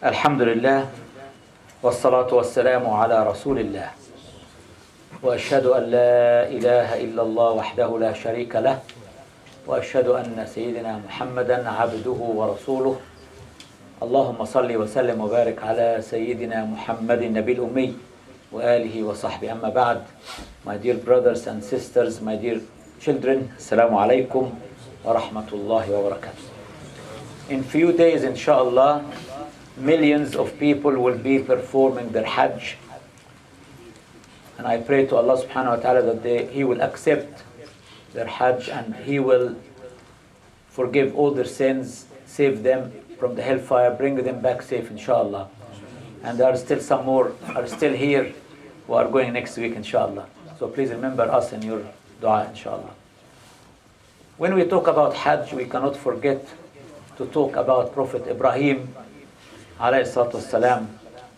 الحمد لله والصلاة والسلام على رسول الله وأشهد أن لا إله إلا الله وحده لا شريك له وأشهد أن سيدنا محمدا عبده ورسوله اللهم صل وسلم وبارك على سيدنا محمد النبي الأمي وآله وصحبه أما بعد. My dear brothers and sisters, my dear children, Assalamu alaikum wa rahmatullahi wa barakatuh. In few days, inshallah, millions of people will be performing their Hajj. And I pray to Allah subhanahu wa ta'ala that He will accept their Hajj and He will forgive all their sins, save them from the hellfire, bring them back safe, inshallah. And there are still some more are still here who are going next week, inshallah. So please remember us in your dua, inshallah. When we talk about Hajj, we cannot forget to talk about Prophet Ibrahim alayhi salatu wassalam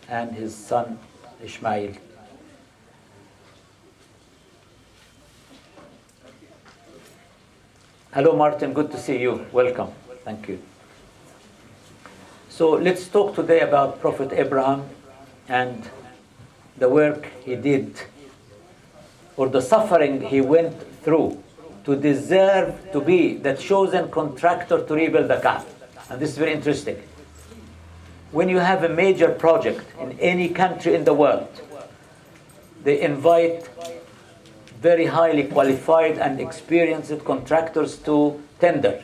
and his son Ishmael. Hello Martin, good to see you. Welcome. Thank you. So let's talk today about Prophet Abraham and the work he did, or the suffering he went through to deserve to be the chosen contractor to rebuild the Kaaba. And this is very interesting. When you have a major project in any country in the world, they invite very highly qualified and experienced contractors to tender.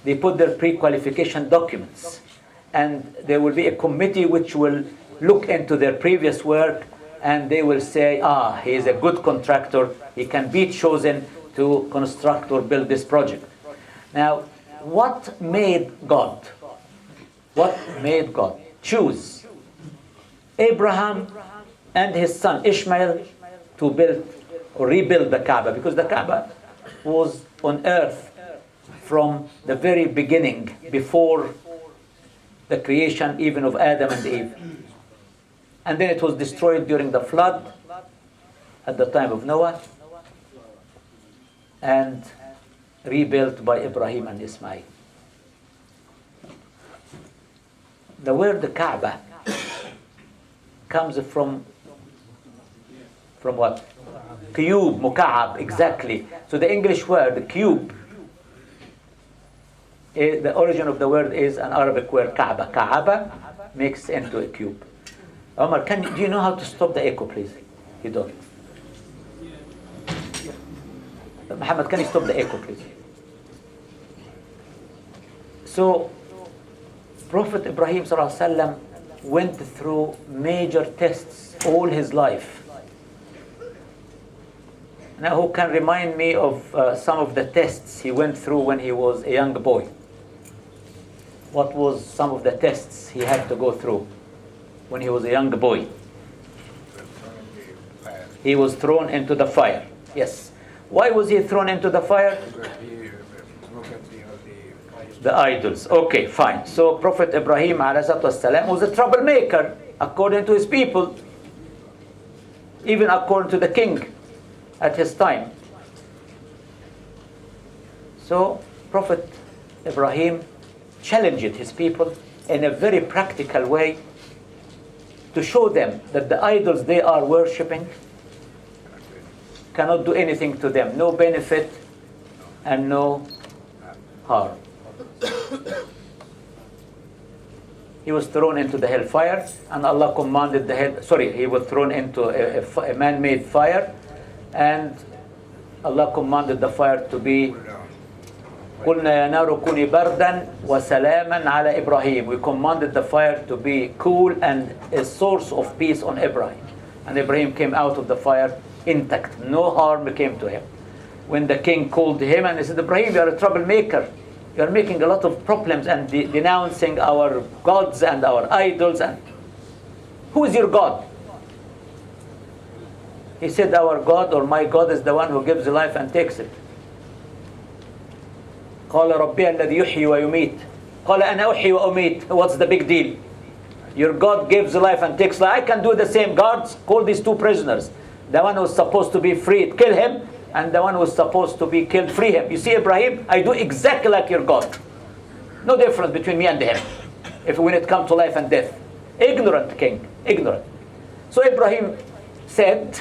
They put their pre-qualification documents, and there will be a committee which will look into their previous work, and they will say, he is a good contractor, he can be chosen to construct or build this project. Now, what made God choose Abraham and his son Ishmael to build or rebuild the Kaaba? Because the Kaaba was on earth from the very beginning, before the creation even of Adam and Eve. And then it was destroyed during the flood at the time of Noah and rebuilt by Ibrahim and Ismail. The word Kaaba comes from what? Cube, muka'ab, exactly. So the English word cube, the origin of the word is an Arabic word Kaaba. Kaaba makes into a cube. Omar, do you know how to stop the echo, please? You don't. Muhammad, can you stop the echo, please? So, Prophet Ibrahim ﷺ went through major tests all his life. Now, who can remind me of some of the tests he went through when he was a young boy? What was some of the tests he had to go through when he was a young boy? He was thrown into the fire. Yes. Why was he thrown into the fire? The idols. Okay, fine. So Prophet Ibrahim ﷺ was a troublemaker according to his people, even according to the king at his time. So Prophet Ibrahim challenged his people in a very practical way to show them that the idols they are worshipping cannot do anything to them, no benefit and no harm. He was thrown into the hellfire, and Allah commanded he was thrown into a man-made fire, and Allah commanded the fire to be قُلْنَا يَا نَارُ كُونِي بَرْدًا وَسَلَامًا عَلَى إِبْرَاهِيمَ. We commanded the fire to be cool and a source of peace on Ibrahim. And Ibrahim came out of the fire intact. No harm came to him. When the king called him and he said, Ibrahim, you are a troublemaker. You are making a lot of problems and denouncing our gods and our idols. And who is your God? He said, our God or my God is the one who gives life and takes it. قال ربي الذي يحيي ويميت قال أنا أحيي وأميت. What's the big deal? Your God gives life and takes life. I can do the same. Guards, call these two prisoners. The one who's supposed to be freed, kill him. And the one who's supposed to be killed, free him. You see, Ibrahim, I do exactly like your God. No difference between me and him when it comes to life and death. Ignorant king, ignorant. So Ibrahim said,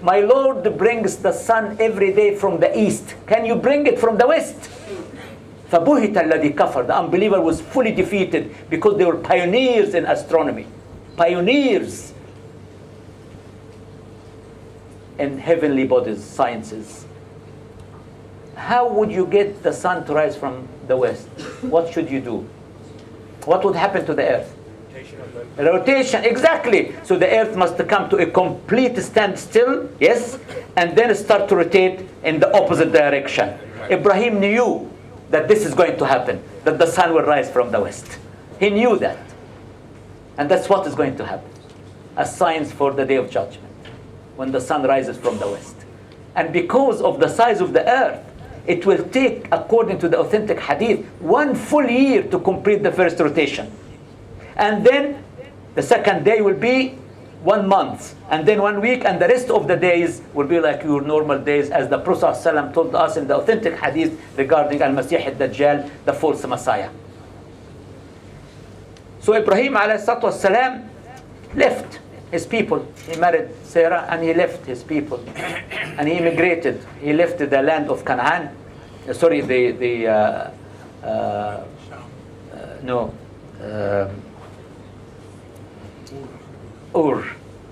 my Lord brings the sun every day from the east. Can you bring it from the west? فَبُهِتَ الَّذِي كَفَرَ. The unbeliever was fully defeated because they were pioneers in astronomy. Pioneers in heavenly bodies, sciences. How would you get the sun to rise from the west? What should you do? What would happen to the earth? Rotation, exactly. So the earth must come to a complete standstill, yes, and then start to rotate in the opposite direction. Ibrahim knew that this is going to happen, that the sun will rise from the west. He knew that. And that's what is going to happen. A sign for the day of judgment, when the sun rises from the west. And because of the size of the earth, it will take, according to the authentic hadith, 1 full year to complete the first rotation. And then the second day will be 1 month, and then 1 week, and the rest of the days will be like your normal days, as the Prophet ﷺ told us in the authentic hadith regarding Al-Masih al-Dajjal, the false Messiah. So Ibrahim ﷺ left his people. He married Sarah and he left his people. And he immigrated. He left the land of Canaan. Ur.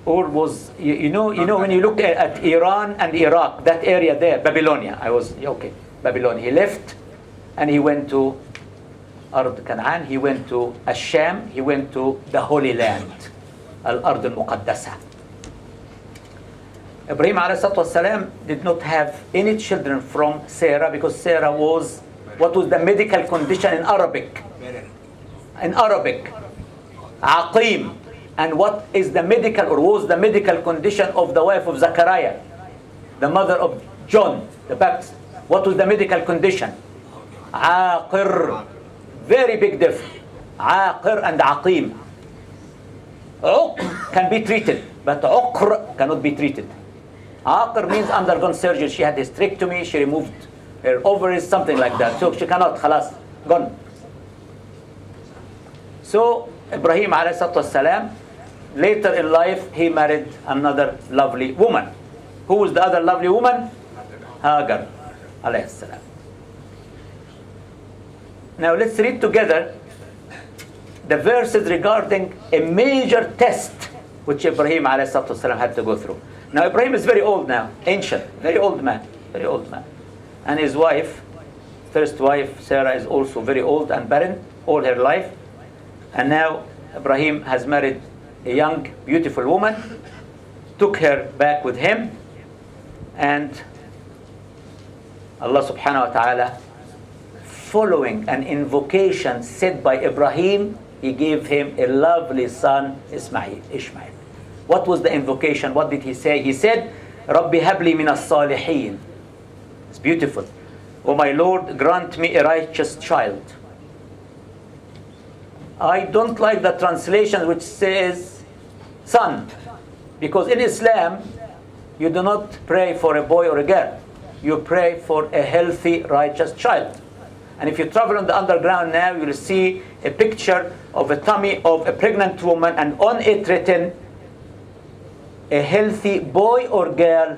Ur was, you know when you look at Iran and Iraq, that area there, Babylonia. Babylonia. He left and he went to Ard Canaan. He went to Asham. He went to the Holy Land, Al-Ard al-Muqaddasa. Ibrahim ﷺ did not have any children from Sarah, because Sarah was, what was the medical condition in Arabic? In Arabic, Aqim. And what is the medical, or was the medical condition of the wife of Zachariah, the mother of John the Baptist? What was the medical condition? Aqir. Very big difference. Aqir and Aqim. Uqr can be treated, but Uqr cannot be treated. Aqir means undergone surgery. She had hysterectomy, she removed her ovaries, something like that. So she cannot, khalas, gone. So Ibrahim ﷺ, later in life, he married another lovely woman. Who was the other lovely woman? Hagar ﷺ. Now let's read together the verses regarding a major test which Ibrahim ﷺ had to go through. Now Ibrahim is very old now, ancient, very old man. And his wife, first wife, Sarah, is also very old and barren all her life. And now Ibrahim has married a young, beautiful woman, took her back with him, and Allah subhanahu wa ta'ala, following an invocation said by Ibrahim, he gave him a lovely son, Ishmael. What was the invocation? What did he say? He said, Rabbi habli min as-salihin. It's beautiful. Oh my Lord, grant me a righteous child. I don't like the translation which says son, because in Islam you do not pray for a boy or a girl. You pray for a healthy, righteous child. And if you travel on the underground now, you will see a picture of a tummy of a pregnant woman, and on it written a healthy boy or girl,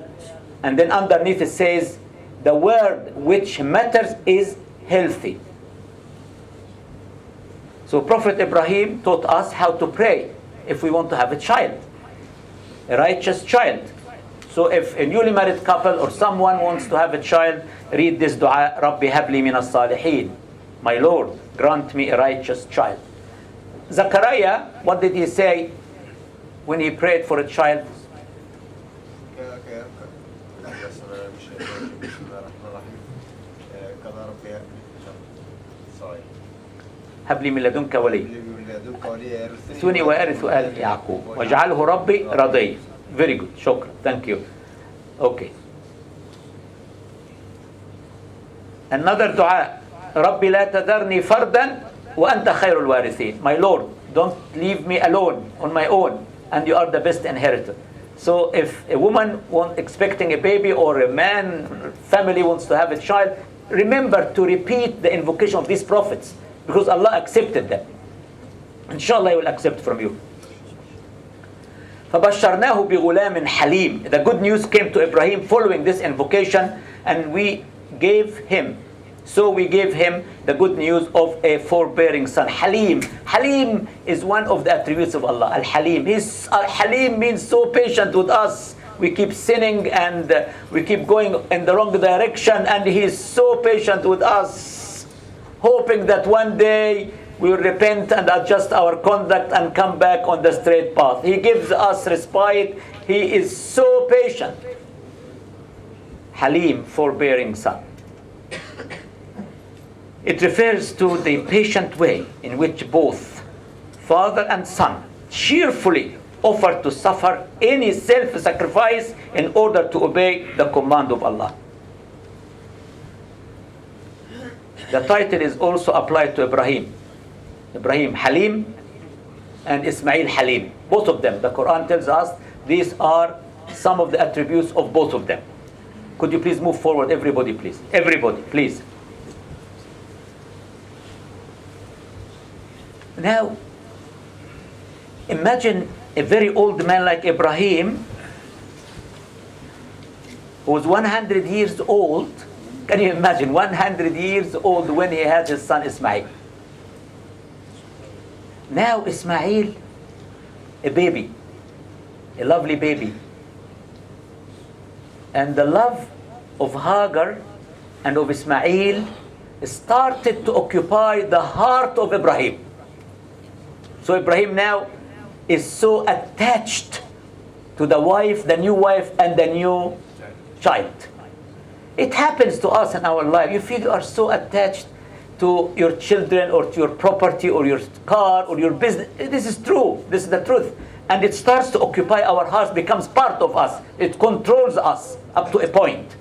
and then underneath it says the word which matters is healthy. So Prophet Ibrahim taught us how to pray if we want to have a child, a righteous child. So if a newly married couple or someone wants to have a child, read this dua, Rabbi habli min as-salihin. My Lord, grant me a righteous child. Zachariah, what did he say when he prayed for a child? هب لي من لدنك ولي ثني وارث آل يعقوب واجعله ربي رضي. Very good. شكرا. Thank you. Okay. Another dua. ربي لا تذرني فردا وأنت خير الوارثين. My Lord, don't leave me alone on my own, and you are the best inheritor. So if a woman expecting a baby, or a man, family wants to have a child, remember to repeat the invocation of these prophets, because Allah accepted them. Inshallah, he will accept from you. فَبَشَّرْنَاهُ بِغُلَامٍ حَلِيمٍ. The good news came to Ibrahim following this invocation, and we gave him the good news of a forbearing son. Halim. Halim is one of the attributes of Allah. Al-Halim. Al-Halim means so patient with us. We keep sinning and we keep going in the wrong direction, and He is so patient with us, hoping that one day we will repent and adjust our conduct and come back on the straight path. He gives us respite. He is so patient. Halim, forbearing son. It refers to the patient way in which both father and son cheerfully offer to suffer any self-sacrifice in order to obey the command of Allah. The title is also applied to Ibrahim. Ibrahim Halim and Ismail Halim. Both of them. The Quran tells us these are some of the attributes of both of them. Could you please move forward, everybody, please? Everybody, please. Now, imagine a very old man like Ibrahim, who was 100 years old. Can you imagine 100 years old when he had his son Ismail? Now Ismail, a baby, a lovely baby. And the love of Hagar and of Ismail started to occupy the heart of Ibrahim. So Ibrahim now is so attached to the wife, the new wife, and the new child. It happens to us in our life. You feel you are so attached to your children or to your property or your car or your business. This is true. This is the truth. And it starts to occupy our hearts, becomes part of us. It controls us up to a point.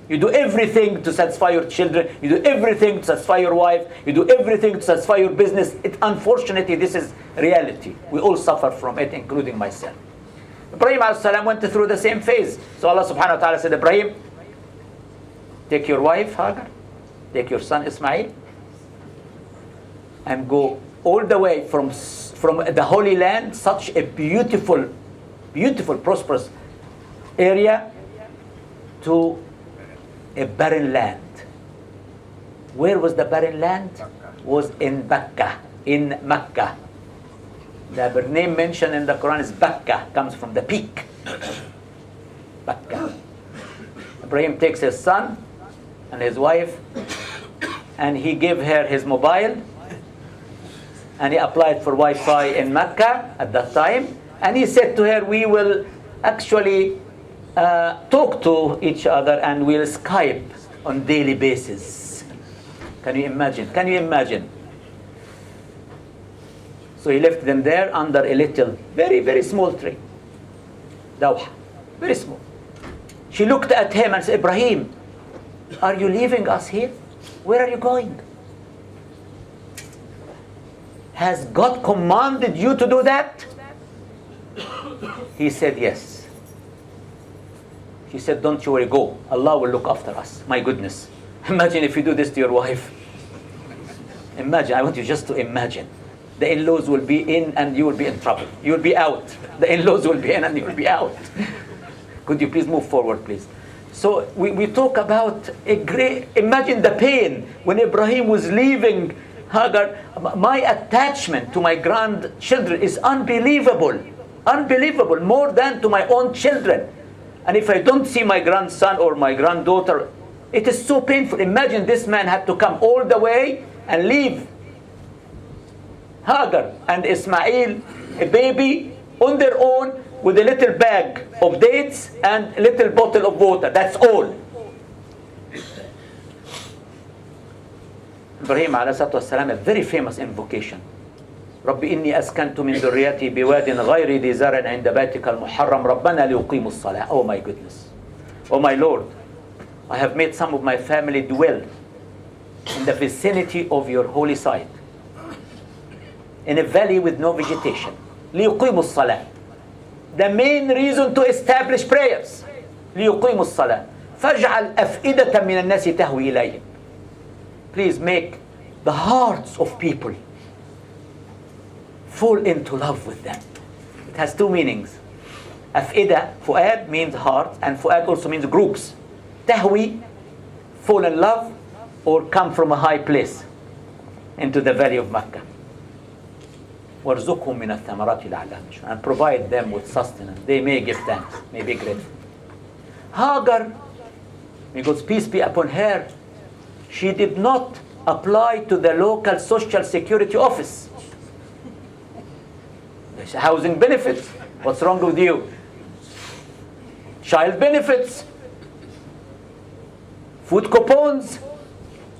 You do everything to satisfy your children. You do everything to satisfy your wife. You do everything to satisfy your business. Unfortunately, this is reality. We all suffer from it, including myself. Ibrahim a.s. went through the same phase. So Allah subhanahu wa ta'ala said, Ibrahim, take your wife, Hagar, take your son Ismail, and go all the way from the Holy Land, such a beautiful, prosperous area, to a barren land. Where was the barren land? Was in Mecca. In Mecca. The name mentioned in the Quran is Mecca, comes from the peak. Mecca. Ibrahim takes his son and his wife, and he gave her his mobile, and he applied for Wi-Fi in Mecca at that time, and he said to her, we will actually talk to each other and we'll Skype on daily basis. Can you imagine? Can you imagine? So he left them there under a little, very, very small tree. Dawha. Very small. She looked at him and said, Ibrahim, are you leaving us here? Where are you going? Has God commanded you to do that? He said, yes. She said, don't you worry, go. Allah will look after us. My goodness. Imagine if you do this to your wife. Imagine, I want you just to imagine. The in-laws will be in and you will be in trouble. You will be out. The in-laws will be in and you will be out. Could you please move forward, please? So we talk about a great, imagine the pain when Ibrahim was leaving Hagar. My attachment to my grandchildren is unbelievable. Unbelievable, more than to my own children. And if I don't see my grandson or my granddaughter, it is so painful. Imagine this man had to come all the way and leave Hagar and Ismail, a baby, on their own with a little bag of dates and a little bottle of water. That's all. Ibrahim ﷺ, a very famous invocation. رب إني أسكنت من ذريتي بواد غير ذي زرع عند بيتك المحرم ربنا ليقيموا الصلاة. Oh my goodness. Oh my Lord. I have made some of my family dwell in the vicinity of your holy site, in a valley with no vegetation. ليقيموا الصلاة. The main reason to establish prayers. ليقيموا الصلاة. فاجعل أفئدة من الناس تهوي إليهم. Please make the hearts of people fall into love with them. It has two meanings. Af'ida, fu'ad means heart, and fu'ad also means groups. Tahwi, fall in love, or come from a high place into the valley of Mecca. وَارْزُقْهُمْ مِنَ الثَّمَرَاتِ لَعَلَّهُمْ يَشْكُرُونَ. And provide them with sustenance. They may give thanks, may be grateful. Hagar, may God's peace be upon her, she did not apply to the local social security office. There's housing benefits. What's wrong with you? Child benefits, food coupons,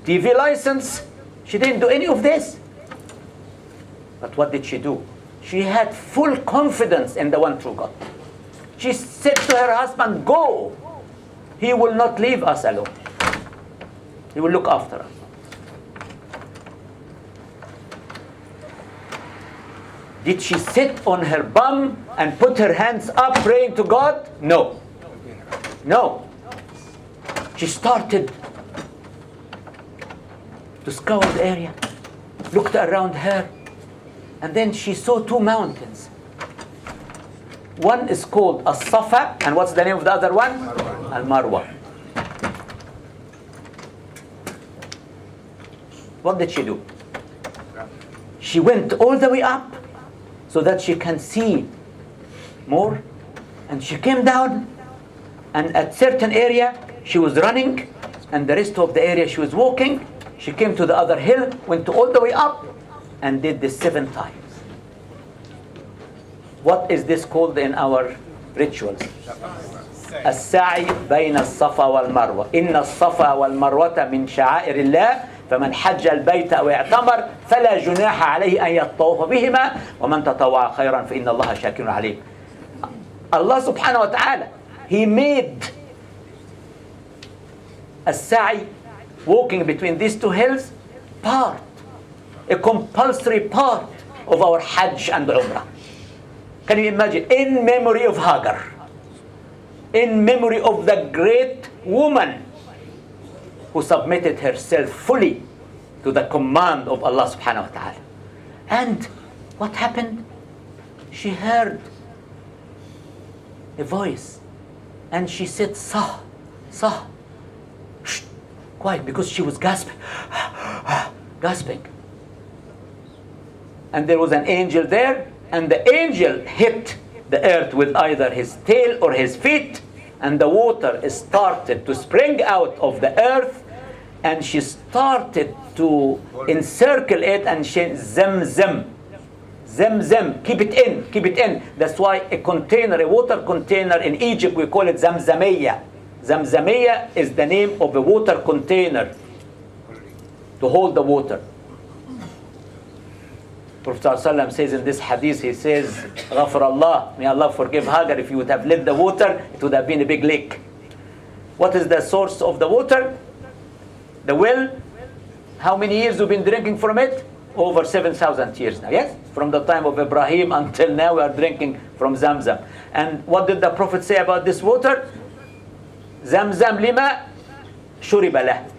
TV license. She didn't do any of this. But what did she do? She had full confidence in the one true God. She said to her husband, go. He will not leave us alone. He will look after us. Did she sit on her bum and put her hands up praying to God? No. No. She started to scour the area, looked around her, and then she saw two mountains. One is called As-Safa, and what's the name of the other one? Al-Marwa. What did she do? She went all the way up so that she can see more, and she came down, and at certain area she was running, and the rest of the area she was walking. She came to the other hill, went all the way up, and did this 7 times. What is this called in our rituals? السعي بين الصفا والمروة. إن الصفا والمروة من شعائر الله فمن حج البيت أو اعتمر فلا جناح عليه أن يطوف بهما ومن تطوع خيرا فإن الله شاكر عليم. Allah subhanahu wa ta'ala, He made السعي, walking between these two hills, a compulsory part of our Hajj and Umrah. Can you imagine? In memory of Hagar, in memory of the great woman who submitted herself fully to the command of Allah subhanahu wa ta'ala. And what happened? She heard a voice, and she said, Sah, Sah. Shh, quiet, because she was gasping. Gasping. And there was an angel there, and the angel hit the earth with either his tail or his feet, and the water started to spring out of the earth, and she started to encircle it, and she Zamzam. Zamzam, keep it in, keep it in. That's why a container, a water container in Egypt, we call it Zamzamiyya. Zamzamiyya is the name of a water container to hold the water. Prophet ﷺ says in this hadith, he says, Ghafar Allah, may Allah forgive Hagar, if you would have lit the water, it would have been a big lake. What is the source of the water? The well. How many years we've been drinking from it? Over 7,000 years now, yes? From the time of Ibrahim until now we are drinking from Zamzam. And what did the Prophet say about this water? Zamzam lima shuriba lah.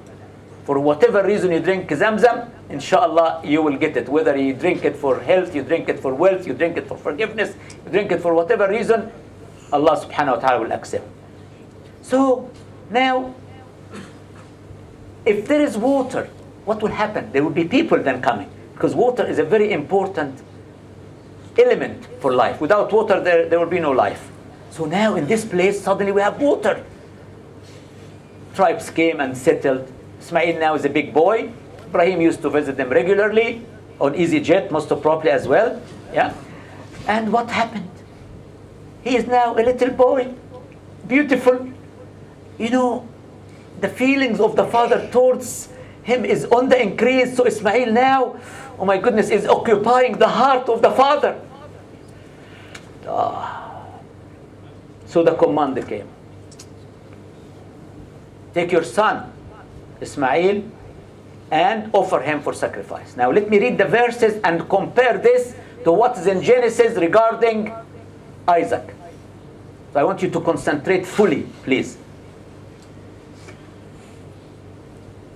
For whatever reason you drink Zamzam, inshallah you will get it. Whether you drink it for health, you drink it for wealth, you drink it for forgiveness, you drink it for whatever reason, Allah subhanahu wa ta'ala will accept. So now, if there is water, what will happen? There will be people then coming. Because water is a very important element for life. Without water, there will be no life. So now in this place, suddenly we have water. Tribes came and settled. Ismail now is a big boy. Ibrahim used to visit them regularly on EasyJet, most probably as well. Yeah. And what happened? He is now a little boy, beautiful. You know, the feelings of the father towards him is on the increase. So Ismail now, oh my goodness, is occupying the heart of the father. So the command came. Take your son, Ismail, and offer him for sacrifice. Now let me read the verses and compare this to what is in Genesis regarding Isaac. So I want you to concentrate fully, please.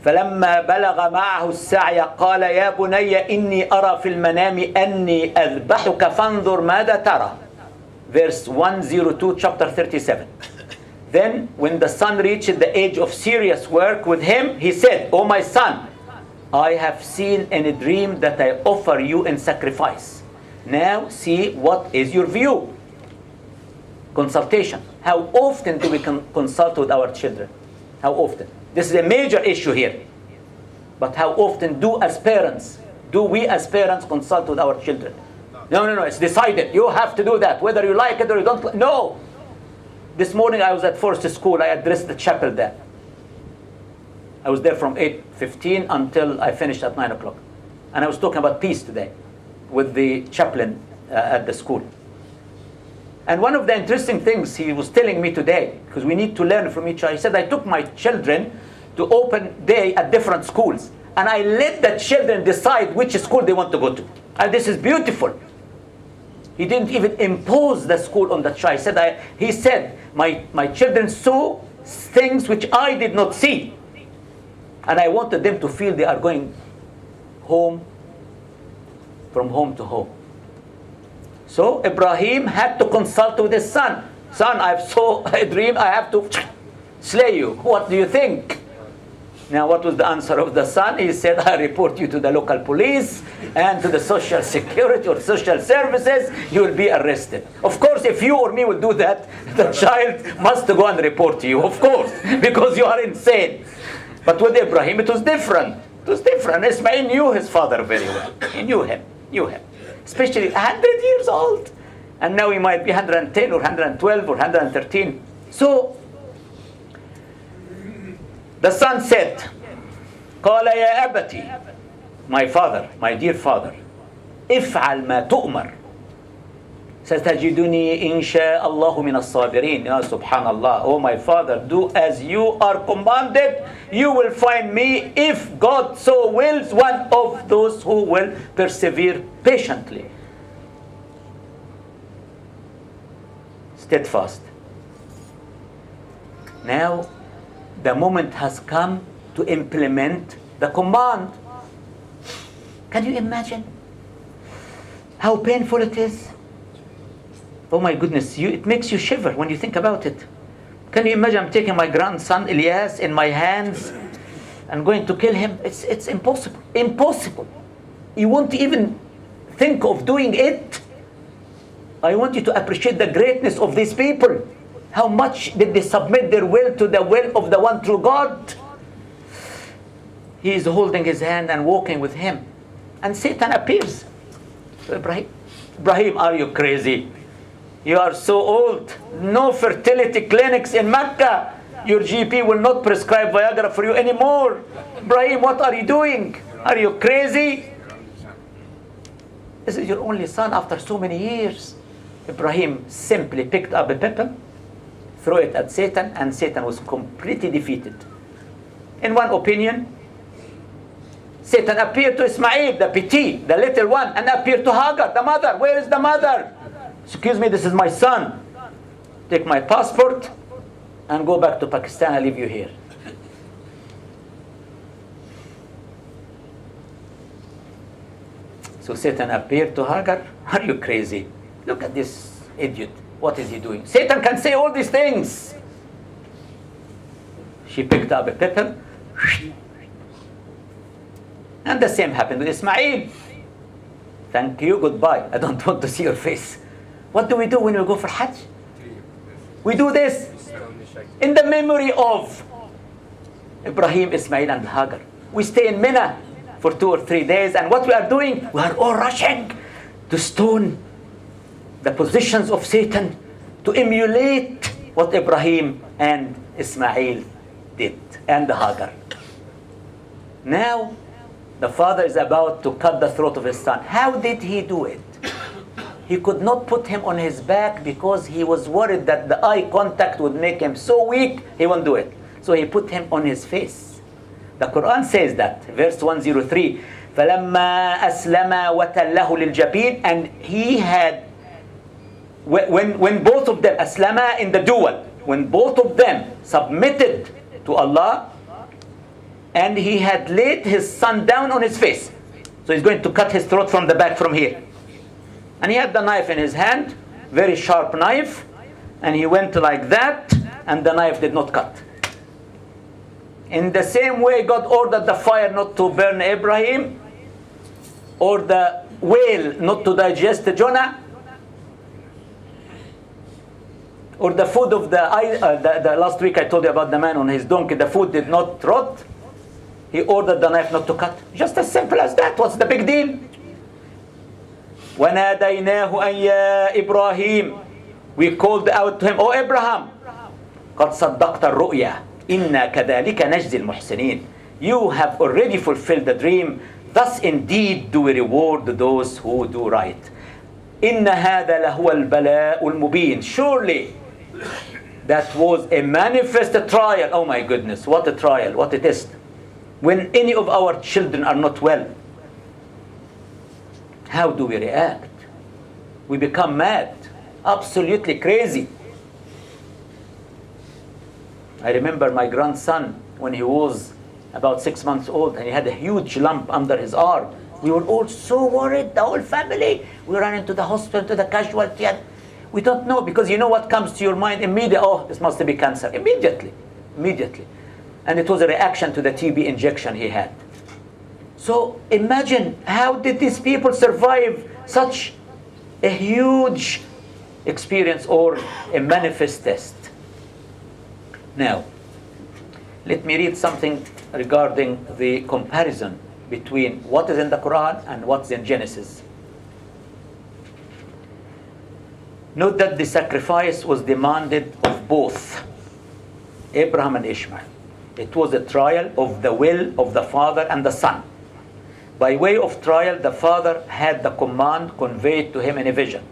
فلما بلغ معه السعي قال يا بني إني أرى في المنام أني أذبحك فانظر ماذا ترى. Verse 102, chapter 37. Then when the son reached the age of serious work with him, he said, "O my son, I have seen in a dream that I offer you in sacrifice. Now see what is your view." Consultation. How often do we consult with our children? How often? This is a major issue here. But how often do we as parents consult with our children? No, it's decided. You have to do that, whether you like it or you don't. No. This morning I was at Forest School. I addressed the chapel there. I was there from 8:15 until I finished at 9 o'clock. And I was talking about peace today with the chaplain at the school. And one of the interesting things he was telling me today, because we need to learn from each other, he said, I took my children to open day at different schools. And I let the children decide which school they want to go to. And this is beautiful. He didn't even impose the school on the child. He said, my children saw things which I did not see. And I wanted them to feel they are going home, from home to home. So Ibrahim had to consult with his son. Son, I saw a dream, I have to slay you. What do you think? Now what was the answer of the son? He said, I report you to the local police and to the social security or social services. You will be arrested. Of course, if you or me will do that, the child must go and report to you, of course, because you are insane. But with Ibrahim, it was different. It was different. Ismail knew his father very well. He knew him. Especially 100 years old. And now he might be 110 or 112 or 113. So, the son said, قال يا أبتي, my father, my dear father, افعل ما تؤمر ستجدني إن شاء الله من الصابرين. Ya Subhanallah, oh my father, do as you are commanded. You will find me, if God so wills, one of those who will persevere patiently. Steadfast. Now, the moment has come to implement the command. Can you imagine how painful it is? Oh my goodness, it makes you shiver when you think about it. Can you imagine I'm taking my grandson Elias in my hands and going to kill him? It's impossible. Impossible. You won't even think of doing it. I want you to appreciate the greatness of these people. How much did they submit their will to the will of the one true God? He is holding his hand and walking with him. And Satan appears to Ibrahim. Ibrahim, are you crazy? You are so old. No fertility clinics in Mecca. Your GP will not prescribe Viagra for you anymore. Ibrahim, what are you doing? Are you crazy? This is your only son after so many years. Ibrahim simply picked up a pebble, threw it at Satan, and Satan was completely defeated. In one opinion, Satan appeared to Ismail, the petit, the little one, and appeared to Hagar, the mother. Where is the mother? Excuse me, this is my son. Take my passport and go back to Pakistan. I leave you here. So Satan appeared to Hagar. Are you crazy? Look at this idiot. What is he doing? Satan can say all these things. She picked up a pebble. And the same happened with Ismail. Thank you, goodbye. I don't want to see your face. What do we do when we go for Hajj? We do this in the memory of Ibrahim, Ismail, and Hagar. We stay in Mina for 2 or 3 days, and what we are doing, we are all rushing to stone the positions of Satan, to emulate what Ibrahim and Ismail did, and Hagar. Now, the father is about to cut the throat of his son. How did he do it? He could not put him on his back because he was worried that the eye contact would make him so weak, he won't do it. So he put him on his face. The Quran says that, verse 103, فَلَمَّا أَسْلَمَا وَتَلَّهُ لِلْجَبِينِ. And he had, when both of them, aslama in the dual, when both of them submitted to Allah, and he had laid his son down on his face. So he's going to cut his throat from the back from here. And he had the knife in his hand, very sharp knife, and he went like that, and the knife did not cut. In the same way, God ordered the fire not to burn Abraham, or the whale not to digest Jonah, or the food of the last week I told you about the man on his donkey, the food did not rot. He ordered the knife not to cut. Just as simple as that. What's the big deal? وَنَادَيْنَاهُ أَنْ يَا إِبْرَاهِيمُ. We called out to him, O Abraham, قَدْ صَدَّقْتَ الرُّؤْيَا إِنَّا كَذَلِكَ نَجْزِي الْمُحْسِنِينَ. You have already fulfilled the dream. Thus indeed do we reward those who do right. إِنَّ هَذَا لَهُوَ الْبَلَاءُ الْمُبِينَ. Surely that was a manifest trial. Oh my goodness, what a trial, what a test. When any of our children are not well, how do we react? We become mad, absolutely crazy. I remember my grandson when he was about 6 months old, and he had a huge lump under his arm. We were all so worried, the whole family. We ran into the hospital, to the casualty, and we don't know, because you know what comes to your mind immediately? Oh, this must be cancer. Immediately. And it was a reaction to the TB injection he had. So imagine, how did these people survive such a huge experience or a manifest test? Now, let me read something regarding the comparison between what is in the Quran and what's in Genesis. Note that the sacrifice was demanded of both Abraham and Ishmael. It was a trial of the will of the father and the son. By way of trial, the father had the command conveyed to him in a vision.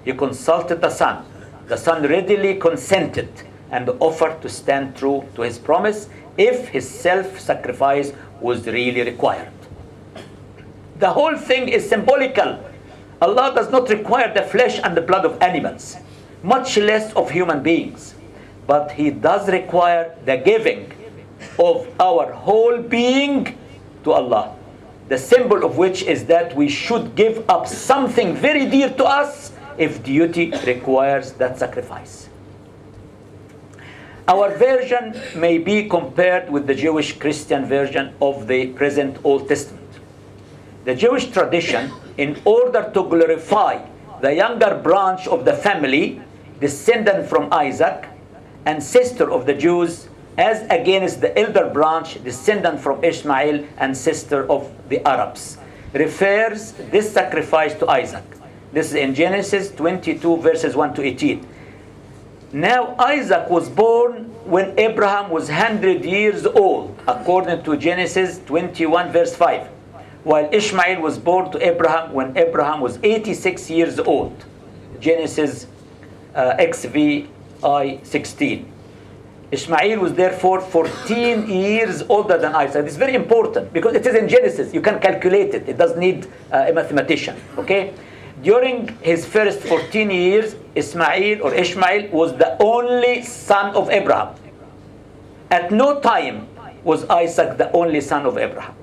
He consulted the son. The son readily consented and offered to stand true to his promise if his self-sacrifice was really required. The whole thing is symbolical. Allah does not require the flesh and the blood of animals, much less of human beings. But He does require the giving of our whole being to Allah, the symbol of which is that we should give up something very dear to us if duty requires that sacrifice. Our version may be compared with the Jewish Christian version of the present Old Testament. The Jewish tradition, in order to glorify the younger branch of the family, descendant from Isaac, and sister of the Jews, as against the elder branch, descendant from Ishmael and sister of the Arabs, refers this sacrifice to Isaac. This is in Genesis 22 verses 1 to 18. Now Isaac was born when Abraham was 100 years old, according to Genesis 21 verse 5, while Ishmael was born to Abraham when Abraham was 86 years old. Genesis XVI 16. Ishmael was therefore 14 years older than Isaac. This is very important because it is in Genesis. You can calculate it. It does need a mathematician. Okay? During his first 14 years, Ishmael was the only son of Abraham. At no time was Isaac the only son of Abraham.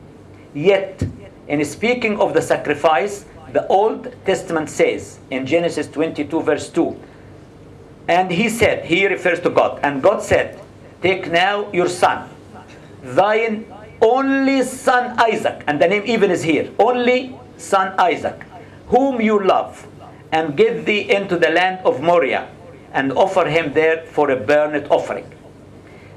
Yet, in speaking of the sacrifice, the Old Testament says in Genesis 22 verse 2, and he said, he refers to God, and God said, take now your son, thine only son Isaac, and the name even is here, only son Isaac, whom you love, and get thee into the land of Moriah, and offer him there for a burnt offering.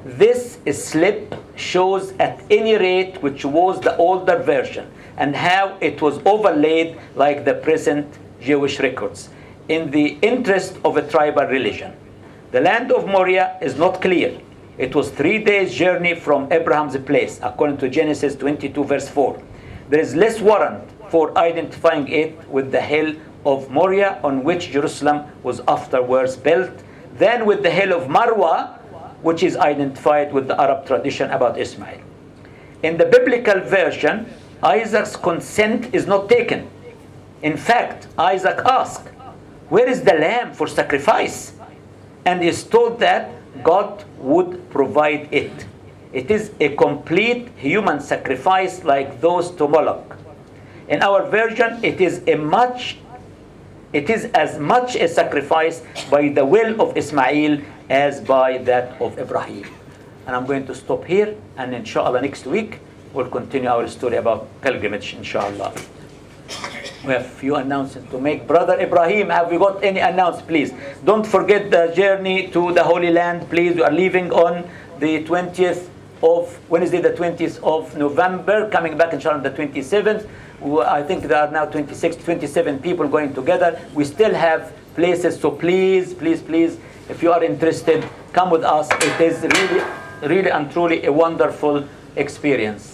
This slip shows at any rate which was the older version, and how it was overlaid like the present Jewish records, in the interest of a tribal religion. The land of Moriah is not clear. It was 3 days' journey from Abraham's place, according to Genesis 22 verse 4. There is less warrant for identifying it with the hill of Moriah, on which Jerusalem was afterwards built, than with the hill of Marwa, which is identified with the Arab tradition about Ismail. In the biblical version, Isaac's consent is not taken. In fact, Isaac asked, where is the lamb for sacrifice? And he is told that God would provide it. It is a complete human sacrifice like those to Moloch. In our version, it is as much a sacrifice by the will of Ismail as by that of Ibrahim. And I'm going to stop here, and inshallah next week we'll continue our story about pilgrimage, inshallah. We have a few announcements to make. Brother Ibrahim, have we got any announcements, please? Don't forget the journey to the Holy Land, please. We are leaving on the 20th of, Wednesday the 20th of November, coming back inshallah the 27th. I think there are now 26, 27 people going together. We still have places, so please, please, please, if you are interested, come with us. It is really, really and truly a wonderful experience.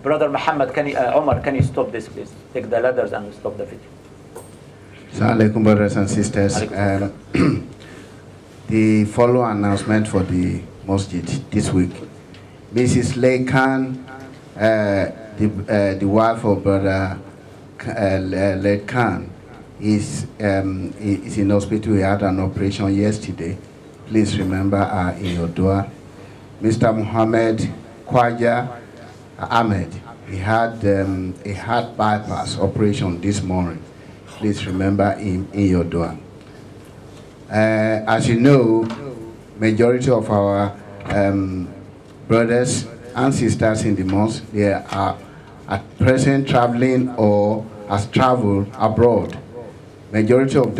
Brother Muhammad, Omar, can you stop this, please? Take the ladders and stop the video. Assalamu alaikum, brothers and sisters. The follow announcement for the masjid this week. Mrs. Lay Khan, the wife of Brother Lay Khan, is in hospital. He had an operation yesterday. Please remember her in your dua. Mr. Muhammad Khwaja Ahmed, he had a heart bypass operation this morning. Please remember him in your dua. As you know, majority of our brothers and sisters in the mosque, they are at present traveling or has traveled abroad. Majority of them